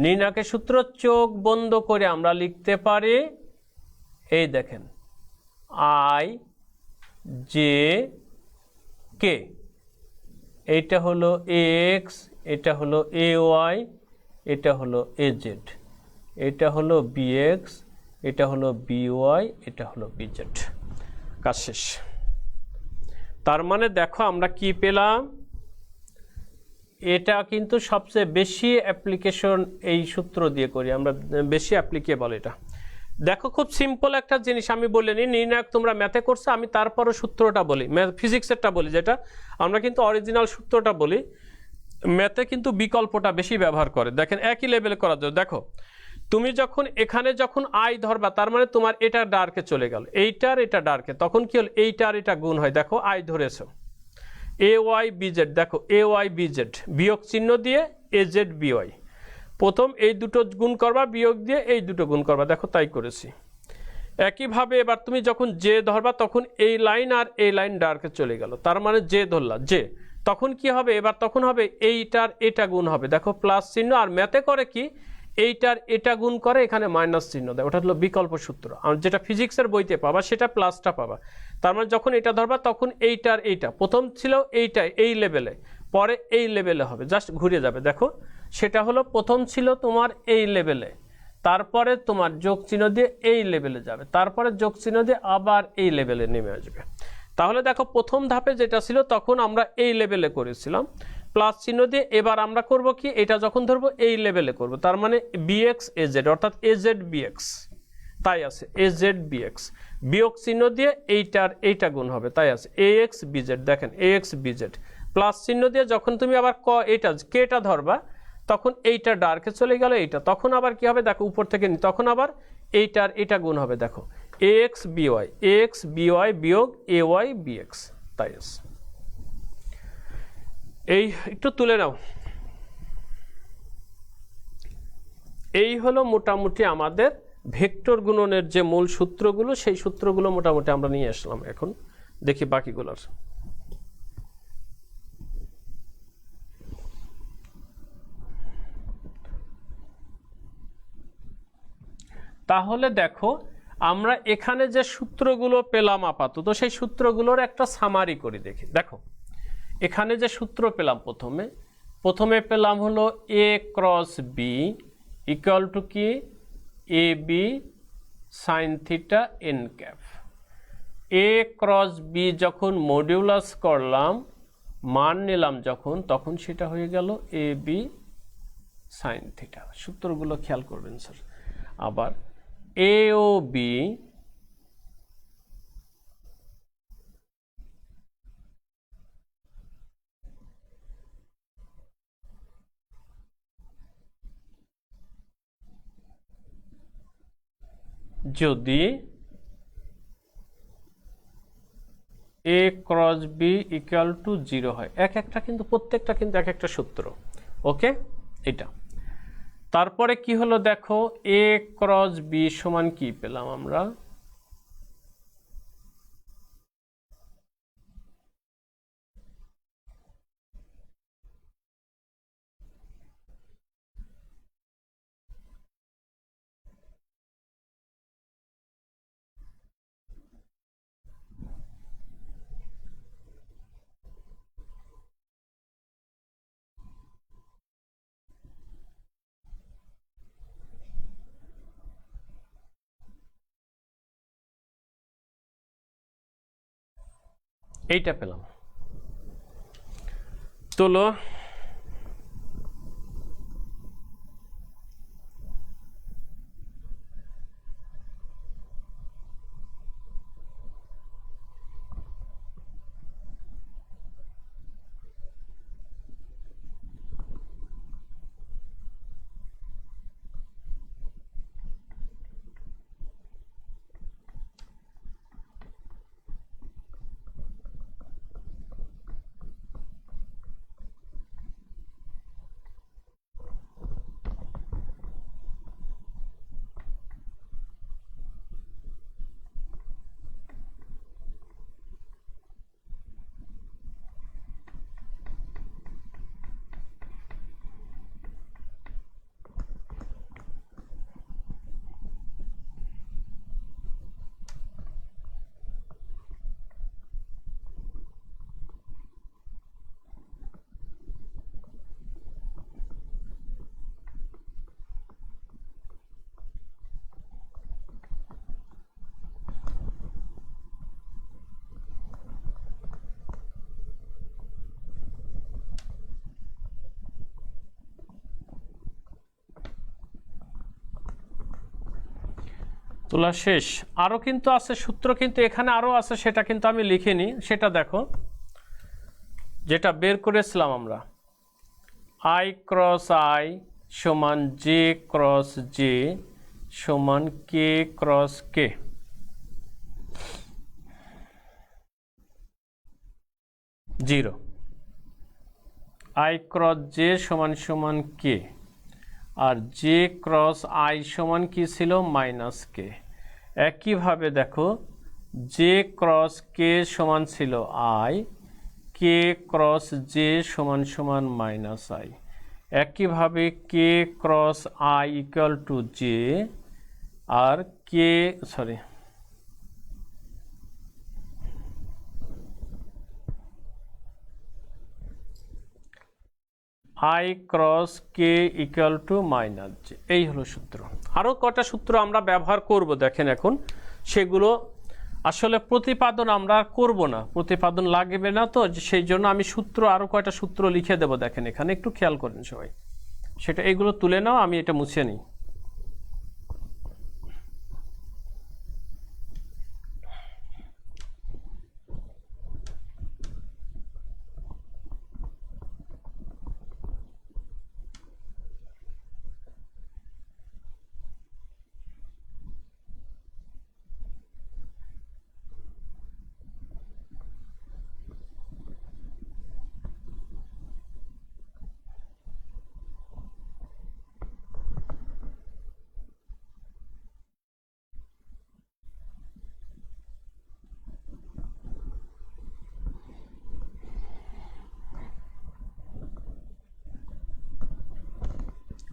[SPEAKER 1] নির্ণায়কের সূত্র চোখ বন্ধ করে আমরা লিখতে পারি, এই দেখেন আই জে কে, এইটা হলো এক্স, এটা হলো এ ওয়াই, এটা হলো এ জেড, এটা হলো বি এক্স, এটা হলো বি ওয়াই, এটা হলো বি জেড। কাজ শেষ। তার মানে দেখো আমরা কি পেলাম, এটা কিন্তু সবচেয়ে বেশি অ্যাপ্লিকেশন এই সূত্র দিয়ে করি আমরা, বেশি অ্যাপ্লিকেবল এটা। দেখো খুব সিম্পল একটা জিনিস আমি বলে নিই, নির্ণায়ক তোমরা ম্যাথে করছো, আমি তারপরও সূত্রটা বলি, ফিজিক্সেরটা বলি, যেটা আমরা কিন্তু অরিজিনাল সূত্রটা বলি, ম্যাথে কিন্তু বিকল্পটা বেশি ব্যবহার করে। দেখেন একই লেভেলে করার জন্য, দেখো তুমি যখন এখানে যখন আই ধরবা, তার মানে তোমার এটা ডার্কে চলে গেল, এইটার এটা ডার্কে, তখন কি হল, এইটার এটা গুণ হয়। দেখো আই ধরেছো, এ ওয়াই বিজেড, দেখো এ ওয়াই বিজেড, বিয়োগ চিহ্ন দিয়ে এ জেড বিওয়াই, প্রথম এই দুটো গুণ করবা, বিয়োগ দিয়ে এই দুটো গুণ করবা, দেখো তাই করেছি। একইভাবে এবার তুমি যখন জে ধরবা, তখন এই লাইন আর এই লাইন ডার্কে চলে গেল, তার মানে জে ধরলা জে, তখন কি হবে, এবার তখন হবে এইটার এটা গুণ হবে, দেখো প্লাস চিহ্ন, আর ম্যাথে করে কি এইটার এটা গুণ করে, এখানে মাইনাস চিহ্ন দেয়, ওটা হলো বিকল্প সূত্র। আর যেটা ফিজিক্সের বইতে পাবা সেটা প্লাসটা পাবা, তার মানে যখন এটা ধরবা তখন এইটার এইটা, প্রথম ছিল এইটা এই লেভেলে, পরে এই লেভেলে হবে, জাস্ট ঘুরে যাবে, দেখো সেটা হলো প্রথম ছিল তোমার এই লেভেলে, তারপরে তোমার যোগ চিহ্ন দিয়ে এই লেভেলে যাবে, তারপরে যোগ চিহ্ন দিয়ে আবার এই লেভেলে নেমে আসবে। তাহলে দেখো প্রথম ধাপে যেটা ছিল তখন আমরা এই লেভেলে করেছিলাম প্লাস চিহ্ন দিয়ে, এবার আমরা করব কি, এটা যখন ধরবো এই লেভেলে করব, তার মানে বিএক্স এজেড, অর্থাৎ এজেড বিএক্স, তাই আছে এজেড বিএক্স, বিয়োগ চিহ্ন দিয়ে এইটার এইটা গুণ হবে, তাই আছে এএক্স বিজেড, দেখেন এএক্স বিজেড, প্লাস চিহ্ন দিয়ে যখন তুমি আবার এটা কেটা ধরবা, তখন এইটা ডার্কে চলে গেল এইটা, তখন আবার কি হবে, দেখো উপর থেকে নি, তখন আবার এইটার এটা গুণ হবে, দেখো এএক্স বিওয়াই বিয়োগ এ ওয়াই বিএক্স, তাই আছে। এই একটু তুলে নাও, এই হলো মোটামুটি আমাদের ভেক্টর গুণনের যে মূল সূত্রগুলো, সেই সূত্রগুলো মোটামুটি আমরা নিয়ে আসলাম। এখন দেখি বাকিগুলোর। তাহলে দেখো আমরা এখানে যে সূত্রগুলো পেলাম আপাতত, সেই সূত্রগুলোর একটা সামারি করি, দেখি। দেখো এখানে যে সূত্র পেলাম, প্রথমে পেলাম হলো A cross B equal to কি, A B sine theta N cap. A cross B যখন মডিউলাস করলাম, মান নিলাম যখন, তখন সেটা হয়ে গেল এ বি সাইন থিটা। সূত্রগুলো খেয়াল করবেন স্যার। আবার এ ও বি যদি এ ক্রস বি ইকুয়াল টু 0 হয়, একটা কিন্তু প্রত্যেকটা কিন্তু এক একটা সূত্র, ওকে। এটা তারপরে কি হলো, দেখো এ ক্রস বি সমান কি পেলাম আমরা, এইটা পেলাম। তোলো তোলা শেষ। আরও কিন্তু আছে সূত্র, কিন্তু এখানে আরও আছে, সেটা কিন্তু আমি লিখিনি। সেটা দেখো, যেটা বের করেছিলাম আমরা, আই ক্রস আই সমান জে ক্রস জে সমান K cross K. Zero. I cross J সমান সমান কে, আর জে ক্রস আই সমান কি ছিল, মাইনাস কে। একইভাবে দেখো, জে ক্রস কে সমান ছিল আই, কে ক্রস জে সমান সমান মাইনাস আই। একইভাবে K cross I equal to J, আর K sorry I cross K equal to minus J. এই হলো সূত্র। আরও কটা সূত্র আমরা ব্যবহার করব দেখেন এখন। সেগুলো আসলে প্রতিপাদন আমরা করব না, প্রতিপাদন লাগবে না, তো সেই জন্য আমি সূত্র আরও কয়টা সূত্র লিখে দেব। দেখেন এখানে একটু খেয়াল করেন সবাই, সেটা এইগুলো তুলে নাও, আমি এটা মুছে নিই।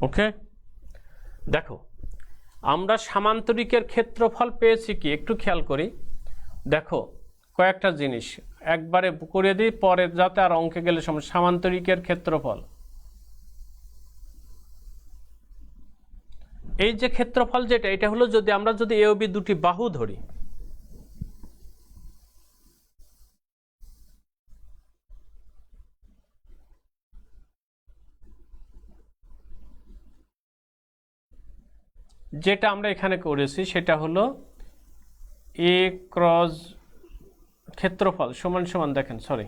[SPEAKER 1] ওকে, দেখো আমরা সামান্তরিকের ক্ষেত্রফল পেয়েছি কি, একটু খেয়াল করি। দেখো কয়েকটা জিনিস একবারে করে দিই, পরে যাতে আর অঙ্কে গেলে সমস্যা। সামান্তরিকের ক্ষেত্রফল, এই যে ক্ষেত্রফল যেটা, এটা হলো যদি আমরা যদি এ ও বি দুটি বাহু ধরি, যেটা আমরা এখানে করেছি, সেটা হলো এ ক্রস ক্ষেত্রফল সমান সমান, দেখেন সরি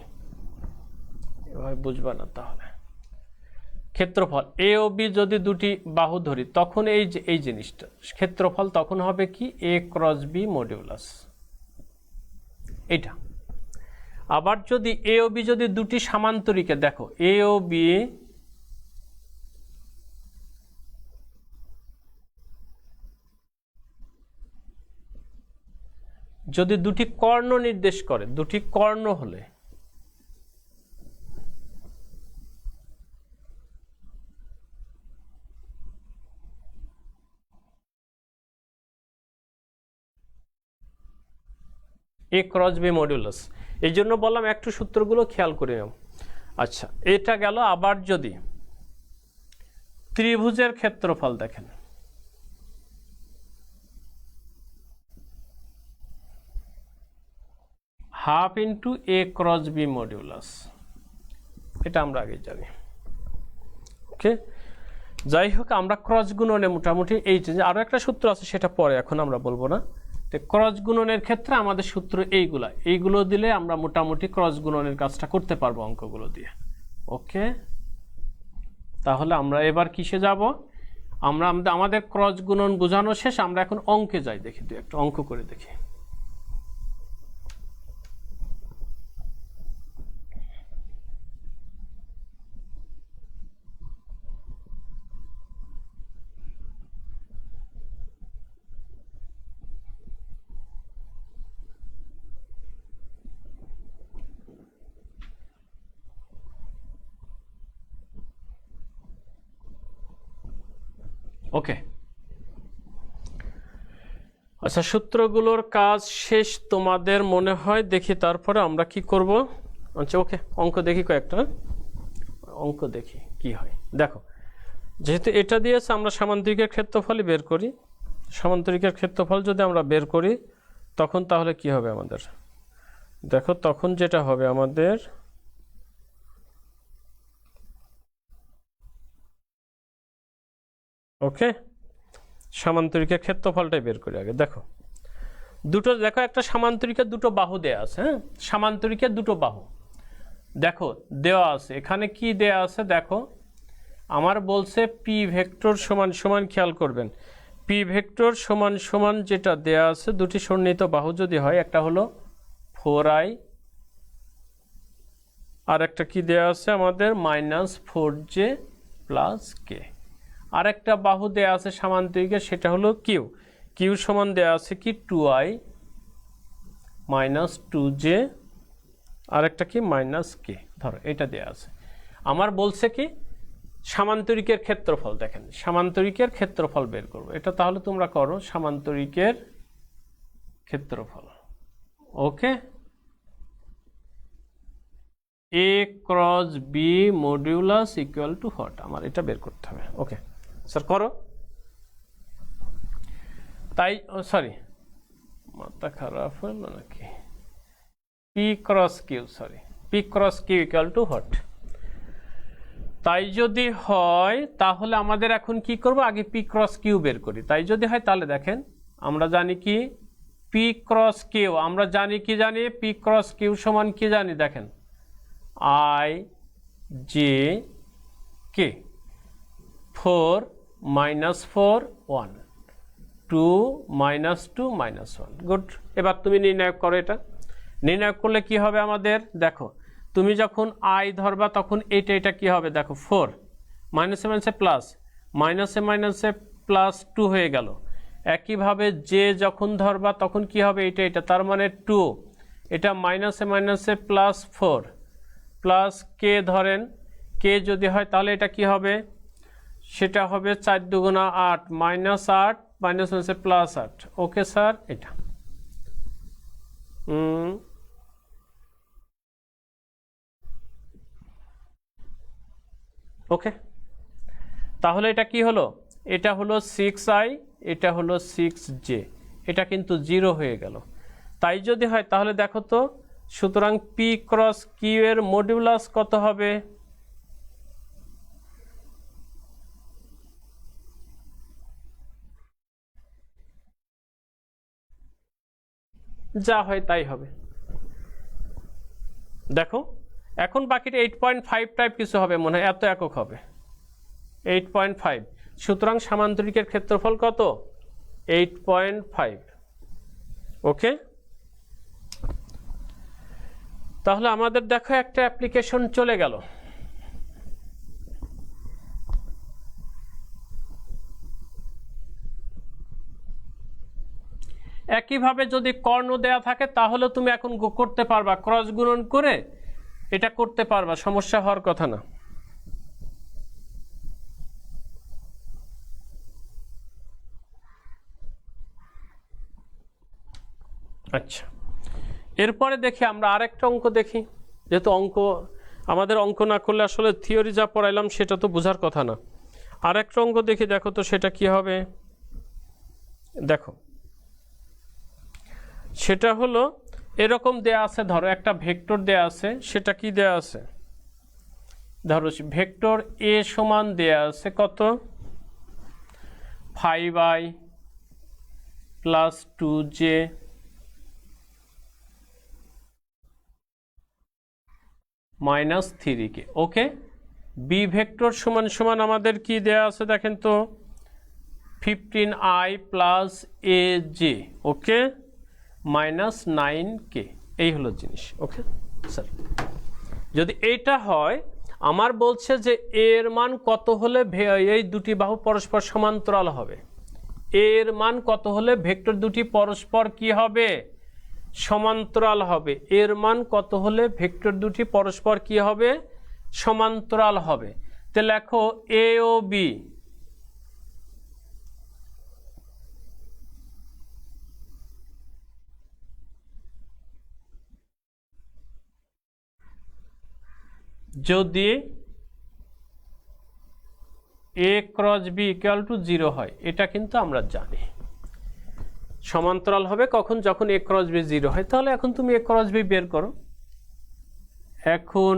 [SPEAKER 1] এভাবে বুঝবা না তাহলে। ক্ষেত্রফল এ ও বি যদি দুটি বাহু ধরি, তখন এই যে এই জিনিসটা ক্ষেত্রফল তখন হবে কি, এ ক্রস বি মডিউলাস, এটা। আবার যদি এ ও বি যদি দুটি সামান্তরিকে, দেখো এ ও বি যদি দুটি কর্ণ নির্দেশ করে, দুটি কর্ণ হলে এ ক্রস বি মডিউলাস। এই জন্য বললাম একটু সূত্রগুলো খেয়াল করে নাও। আচ্ছা, এটা গেল। আবার যদি ত্রিভুজের ক্ষেত্রফল দেখেন, হাফ ইন্টু এ ক্রস বি মডিউলাস, এটা আমরা আগে জানি। ওকে, যাই হোক, আমরা ক্রস গুণনে মোটামুটি এই যে আরো একটা সূত্র আছে, সেটা পরে, এখন আমরা বলবো না। ক্রস গুণনের ক্ষেত্রে আমাদের সূত্র এইগুলো দিলে আমরা মোটামুটি ক্রস গুণনের কাজটা করতে পারবো অঙ্কগুলো দিয়ে। ওকে, তাহলে আমরা এবার কিসে যাব, আমরা আমাদের ক্রস গুণন বোঝানো শেষ, আমরা এখন অঙ্কে যাই। দেখি একটু অঙ্ক করে দেখি। ওকে, আচ্ছা, সূত্রগুলোর কাজ শেষ তোমাদের মনে হয়, দেখি তারপরে আমরা কি করব। আচ্ছা ওকে, অঙ্ক দেখি, কয়েকটা অঙ্ক দেখি কি হয়। দেখো, যেহেতু এটা দিয়েছে, আমরা সামান্তরিকের ক্ষেত্রফলই বের করি। সামান্তরিকের ক্ষেত্রফল যদি আমরা বের করি, তখন তাহলে কি হবে আমাদের, দেখো তখন যেটা হবে আমাদের, ওকে, সামান্তরিকের ক্ষেত্রফলটাই বের করি আগে। দেখো দুটো, দেখো একটা সামান্তরিকের দুটো বাহু দেয়া আছে। হ্যাঁ, সামান্তরিকের দুটো বাহু দেখো দেওয়া আছে। এখানে কি দেয়া আছে দেখো, আমার বলছে পি ভেক্টর সমান সমান, খেয়াল করবেন, পি ভেক্টর সমান সমান যেটা দেয়া আছে, দুটি সন্নিহিত বাহু যদি হয়, একটা হলো 4i আর একটা কি দেয়া আছে আমাদের -4j প্লাস কে। আর একটা বাহু দেয়া আছে সামান্তরিকের, সেটা হলো কিউ। কিউ সমান দেয়া আছে কি 2i -2j আর একটা কি -k। ধরো এটা দেয়া আছে। আমার বলছে কি সামান্তরিকের ক্ষেত্রফল, দেখেন সামান্তরিকের ক্ষেত্রফল বের করব। এটা তাহলে তোমরা করো সামান্তরিকের ক্ষেত্রফল। Okay, a cross B modulus equal to what, আমার এটা বের করতে হবে। ওকে স্যার করো। তাই সরি, মাথা খারাপ হলো নাকি, P cross Q, sorry, P cross Q equal to what. তাই যদি হয় তাহলে আমাদের এখন কি করব, আগে পি ক্রস কিউ বের করি। তাই যদি হয় তাহলে দেখেন আমরা জানি কি পি ক্রস কিউ, আমরা জানি কি, জানি পি ক্রস কিউ সমান কি জানি, দেখেন আই জে কে, 4 -4 1 2 -2 -1। গুড, এবার তুমি নির্ণয় করো। এটা নির্ণয় করলে কি হবে আমাদের, দেখো তুমি যখন আই ধরবা তখন এটা কি হবে, দেখো 4 মাইনাসে মাইনাসে প্লাস, মাইনাসে মাইনাসে প্লাস 2 হয়ে গেল। একইভাবে যে যখন ধরবা তখন কি হবে, এটা তার মানে 2, এটা মাইনাসে মাইনাসে প্লাস 4 প্লাস কে ধরেন, কে যদি হয় তাহলে এটা কি হবে, সেটা হবে 4 দুগুণা 8 -8 মাইনাস মাইনাসে প্লাস 8। ওকে স্যার, এটা ওকে, তাহলে এটা কি হলো, এটা হলো 6i, এটা হলো 6j, এটা কিন্তু 0 হয়ে গেল। তাই যদি হয় তাহলে দেখো তো, সুতরাং পি ক্রস কিউ এর মডিউলাস কত হবে, যা হয় তাই হবে। দেখো এখন বাকিটা 8.5 টাইপ কিছু হবে মনে হয়, এত একক হবে 8.5। সুতরাং সামান্তরিকের ক্ষেত্রফল কত, 8.5। ওকে, তাহলে আমাদের দেখো একটা অ্যাপ্লিকেশন চলে গেল। একইভাবে যদি কর্ণ দেয়া থাকে তাহলে তুমি এখন করতে পারবা, ক্রস গুণন করে এটা করতে পারবা, সমস্যা হওয়ার কথা না। আচ্ছা, এরপরে দেখি আমরা আরেকটা অঙ্ক দেখি, যেহেতু অঙ্ক আমাদের অঙ্ক না করলে আসলে থিওরি যা পড়াইলাম সেটা তো বোঝার কথা না। আরেকটা অঙ্ক দেখি, দেখো তো সেটা কি হবে। দেখো সেটা হলো এরকম দেয়া আছে, ধরো একটা ভেক্টর দেয়া আছে, সেটা কি দেয়া আছে, ধরো ভেক্টর এ সমান দেয়া আছে কত, 5i plus 2j minus 3k। ওকে, বি ভেক্টর সমান সমান আমাদের কি দেয়া আছে দেখেন তো, 15i plus A J, okay, minus 9k। এই হলো জিনিস। ওকে স্যার, যদি এইটা হয় আমার বলছে যে এর মান কত হলে এই দুটি বাহু পরস্পর সমান্তরাল হবে, এর মান কত হলে ভেক্টর দুটি পরস্পর কি হবে, সমান্তরাল হবে। এর মান কত হলে ভেক্টর দুটি পরস্পর কি হবে, সমান্তরাল হবে। তো লেখো এ ও বি যদি এ ক্রস বি ইকুয়াল টু 0 হয়, এটা কিন্তু আমরা জানি সমান্তরাল হবে কখন, যখন এ ক্রস বি 0 হয়। তাহলে এখন তুমি এ ক্রস বি বের করো। এখন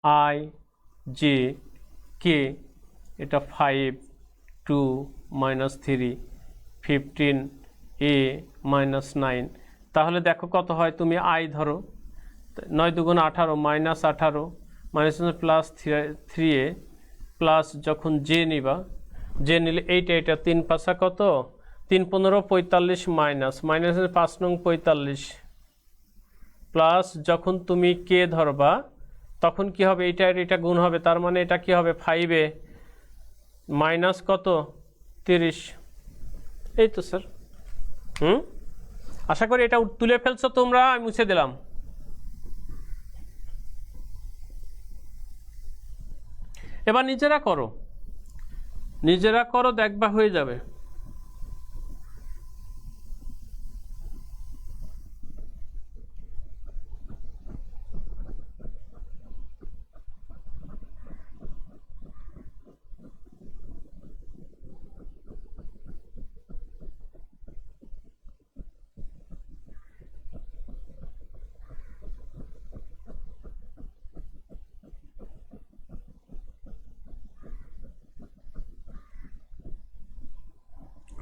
[SPEAKER 1] আই যে কে এটা 5 2 minus 3 15 a minus 9, তাহলে দেখো কত হয়, তুমি আই ধরো 9 দুগুণ 18 minus 18 minus plus 3a plus যখন জে নিবা, জে নিলে এইটা 3 পাঁচা কত 3 15 45 মাইনাস 5 নং 45 প্লাস যখন তুমি কে ধরবা তখন কি হবে, এটা গুণ হবে, তার মানে এটা কি হবে 5 মাইনাস কত 30। এই তো স্যার, আশা করি এটা তুলে ফেলছো তোমরা, আমি মুছে দিলাম। এবার নিজেরা করো দেখবা হয়ে যাবে।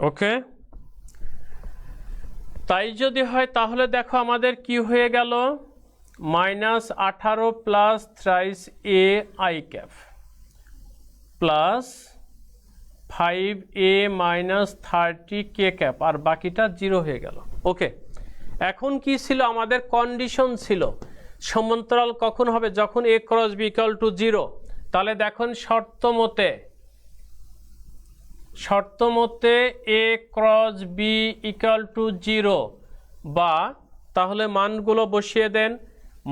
[SPEAKER 1] ওকে, তাই যদি হয় তাহলে দেখো আমাদের কি হয়ে গেল, -18 plus 23 a i cap plus 5a minus 30 k cap, আর বাকিটা 0 হয়ে গেল। ওকে, এখন কি ছিল আমাদের কন্ডিশন ছিল সমান্তরাল কখন হবে, যখন a cross b equal to 0। তাহলে দেখুন শর্ত মতে a cross b equal to 0, বা তাহলে মানগুলো বসিয়ে দেন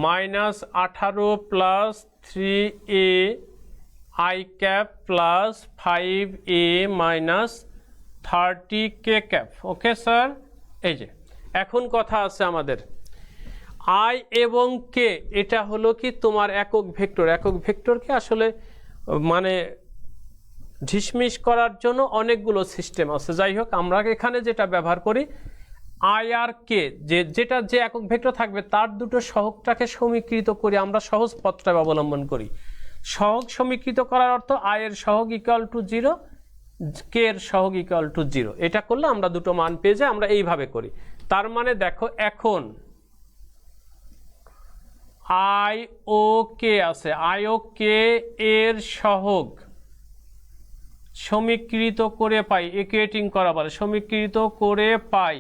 [SPEAKER 1] -18 plus 3a i cap plus 5a minus 30 k cap. Okay sir, এই যে এখন কথা আছে আমাদের i এবং k, এটা হলো কি তোমার একক ভেক্টরকে আসলে মানে ঢিসমিস করার জন্য অনেকগুলো সিস্টেম আছে। যাই হোক, আমরা এখানে যেটা ব্যবহার করি আই আর কে, যেটা যে একক ভেক্টর থাকবে তার দুটো সহগটাকে সমীকৃত করি, আমরা সহজ পথটা অবলম্বন করি। সহগ সমীকৃত করার অর্থ আই এর সহগ ইকুয়াল টু 0, কে এর সহগ ইকুয়াল টু 0। এটা করলে আমরা দুটো মান পেয়ে যাই, আমরা এইভাবে করি। তার মানে দেখো এখন আই ও কে আছে, আই ও কে এর সহগ সমীকৃত করে পাই, ইকুয়েটিং করা বলে, সমীকৃত করে পাই।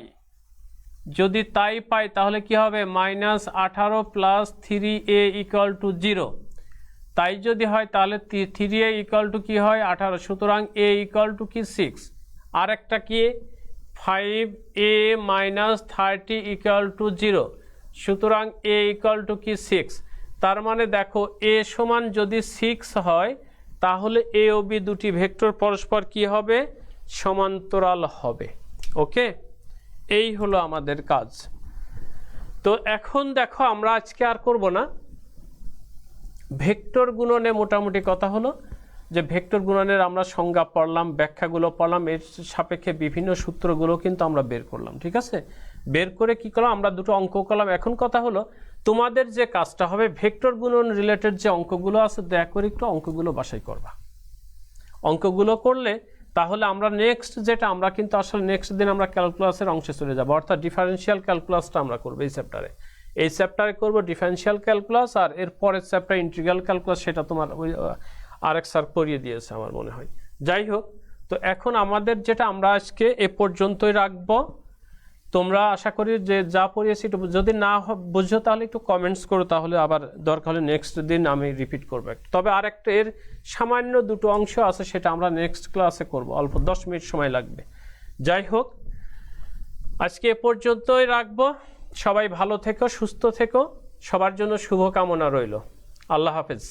[SPEAKER 1] যদি তাই পাই তাহলে কি হবে, -18 প্লাস 3a ইকুয়াল টু 0। তাই যদি হয় তাহলে 3a ইকুয়াল টু কি হয় 18, সুতরাং a ইকুয়াল টু কি 6। আর একটা কি 5a মাইনাস 30 ইকুয়াল টু 0, সুতরাং a ইকুয়াল টু কি 6। তার মানে দেখো a সমান যদি 6 হয় তাহলে a ও b দুটি ভেক্টর পরস্পর কি হবে, সমান্তরাল হবে। ওকে, এই হলো আমাদের কাজ। তো এখন দেখো আমরা আজকে আর করব না, ভেক্টর গুণনে মোটামুটি কথা হলো যে ভেক্টর গুণনের আমরা সংজ্ঞা পড়লাম, ব্যাখ্যাগুলো পড়লাম, এর সাপেক্ষে বিভিন্ন সূত্রগুলো কিন্তু আমরা বের করলাম। ঠিক আছে, বের করে কি করলাম, আমরা দুটো অঙ্ক করলাম। এখন কথা হলো তোমাদের যে কাজটা হবে ভেক্টর গুণন রিলেটেড যে অঙ্কগুলো আছে দয়া করে একটু অঙ্কগুলো বাছাই করবা। অঙ্কগুলো করলে তাহলে আমরা নেক্সট যেটা আমরা কিন্তু আসলে নেক্সট দিন আমরা ক্যালকুলাসের অংশে চলে যাব, অর্থাৎ ডিফারেনশিয়াল ক্যালকুলাসটা আমরা করবো এই চ্যাপ্টারে করবো ডিফারেনশিয়াল ক্যালকুলাস, আর এর পরের চ্যাপ্টার ইন্টিগ্রাল ক্যালকুলাস, সেটা তোমার ওই আরেক স্যার করিয়ে দিয়েছে আমার মনে হয়। যাই হোক, তো এখন আমাদের যেটা আমরা আজকে এ পর্যন্তই রাখবো। তোমরা আশা করি যে যা পড়িয়েছি একটু, যদি না বুঝো তাহলে একটু কমেন্টস করো, তাহলে আবার দরকার হলে নেক্সট দিন আমি রিপিট করবো। তবে আরেকটা এর সামান্য দুটো অংশ আছে, সেটা আমরা নেক্সট ক্লাসে করব, অল্প 10 মিনিট সময় লাগবে। যাই হোক, আজকে এ পর্যন্তই রাখবো। সবাই ভালো থেকো, সুস্থ থেকো, সবার জন্য শুভকামনা রইল। আল্লাহ হাফেজ।